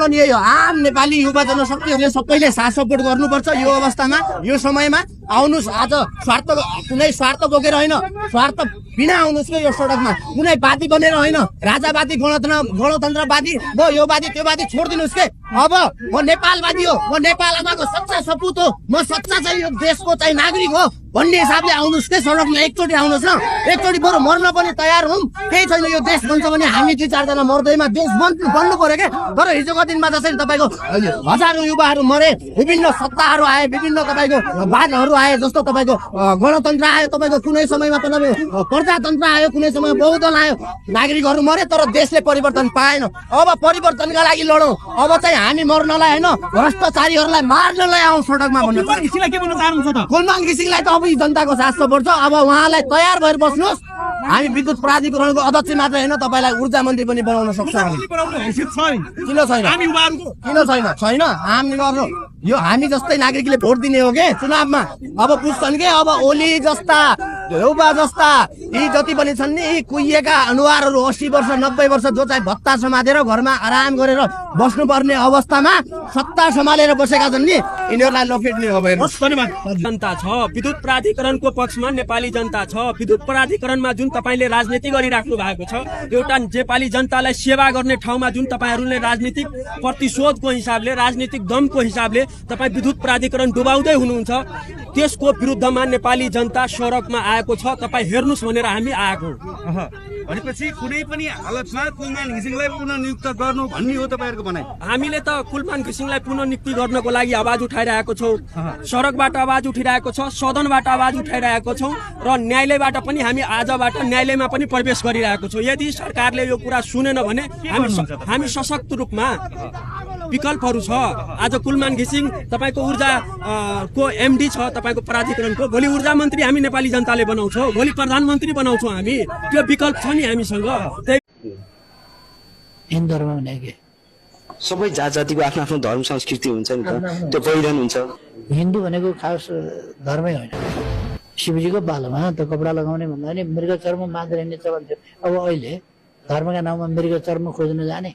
पनि यही हो, आम नेपाली युवा जनशक्तिहरूले सबैले साथ सपोर्ट गर्नुपर्छ। यो अवस्थामा यो समयमा आउनुहोस्, आज कुनै स्वार्थ बोकेर होइन, स्वार्थ बिना आउनुहोस् कि यो सडकमा, कुनै बाती बनेर होइन, राजावादी गणतन्त्रवादी म यो वादी त्यो वादी छोडिदिनुहोस् के। अब म नेपालवादी हो, म नेपाल आमाको सच्चा सपुत हो, म सच्चा चाहिँ यो देशको चाहिँ नागरिक हो भन्ने हिसाबले आउनुहोस् के सडकमा। एकचोटि आउनुहोस् न, एकचोटि बरु मर्न पनि तयार हौँ। केही छैन, यो देश बन्छ भने हामी 2-4 जना मर्दैमा देश बन्नु पर्यो क्या। तर हिजोको दिनमा जसरी तपाईँको हजारौँ युवाहरू मरे, विभिन्न सत्ताहरू आए, विभिन्न तपाईँको वादहरू आए, जस्तो तपाईँको गणतन्त्र आयो, तपाईँको कुनै समयमा तपाईँको प्रजातन्त्र आयो, कुनै समय बहुदल आयो, नागरिकहरू मरे तर देशले परिवर्तन पाएन। अब परिवर्तनका लागि लडौँ। अब चाहिँ हामी मर्नलाई होइन, भ्रष्टाचारीहरूलाई मार्नलाई आउँ सडकमा भन्नु। कुलमान घिसिङलाई त अब जनताको साथ सपोर्ट छ। अब उहाँलाई तयार भएर बस्नुहोस्। हामी विद्युत प्राधिकरणको अध्यक्ष मात्र होइन, तपाईँलाई ऊर्जा मन्त्री पनि बनाउन सक्छौँ। किन छैन? छैन हामी गर्नु। यो हामी जस्तै नागरिकले भोट दिने हो के चुनावमा। अब बुझ्छन् के, अब ओली जस्ता देउबा जस्ता यी जति पनि छन् नि, यी कुहिएका अनुहारहरू 80 वर्ष 90 वर्ष जो चाहिँ भत्ता समातेर घरमा आराम गरेर बस्नुपर्ने अवस्थामा सत्ता सम्हालेर बसेका छन् नि, यिनीहरूलाई लखेट्ने हो। जनता छ, विद्युत प्राधिकरणको पक्षमा नेपाली जनता छ। विद्युत प्राधिकरणमा जुन तपाईँले राजनीति गरिराख्नु भएको छ, एउटा नेपाली जनतालाई सेवा गर्ने ठाउँमा जुन तपाईँहरूले राजनीतिक प्रतिशोधको हिसाबले, राजनीतिक दमको हिसाबले तपाईँ विद्युत प्राधिकरण डुबाउँदै हुनुहुन्छ, त्यसको विरुद्धमा नेपाली जनता सडकमा आएको छ। तपाईँ हेर्नुहोस् भनेर हामी आएको। भनेपछि कुनै पनि हालतमा कुलमान घिसिङलाई पुनर्नियुक्त गर्नु भन्ने हो तपाईँहरूको भनाइ? हामीले त कुलमान घिसिङलाई पुनर्नियुक्ति गर्नको लागि आवाज उठाइरहेको छौँ। सडकबाट आवाज उठिरहेको छ, सदनबाट आवाज उठाइरहेको छौँ र न्यायालयबाट पनि हामी आजबाट न्यायालयमा पनि प्रवेश गरिरहेको छौँ। यदि सरकारले यो कुरा सुनेन भने हामी सशक्त रूपमा विकल्पहरू छ। आज कुलमान घिसिङ तपाईँको ऊर्जा को एमडी छ, तपाईँको प्राधिकरणको। भोलि ऊर्जा मन्त्री हामी नेपाली जनताले बनाउँछौँ, भोलि प्रधानमन्त्री बनाउँछौँ हामी। त्यो विकल्प छ नि हामीसँग। हिन्दू धर्म भनेको सबै जात जातिको आफ्नो आफ्नो धर्म संस्कृति हुन्छ नि त, त्यो पहिरन हुन्छ। हिन्दू भनेको खास धर्मै होइन। शिवजीको पालोमा त कपडा लगाउने भन्दा नि मृग चर्म बाँधेर हिँड्ने चलन थियो। अब अहिले धर्मका नाउँमा मृग चर्म खोज्न जाने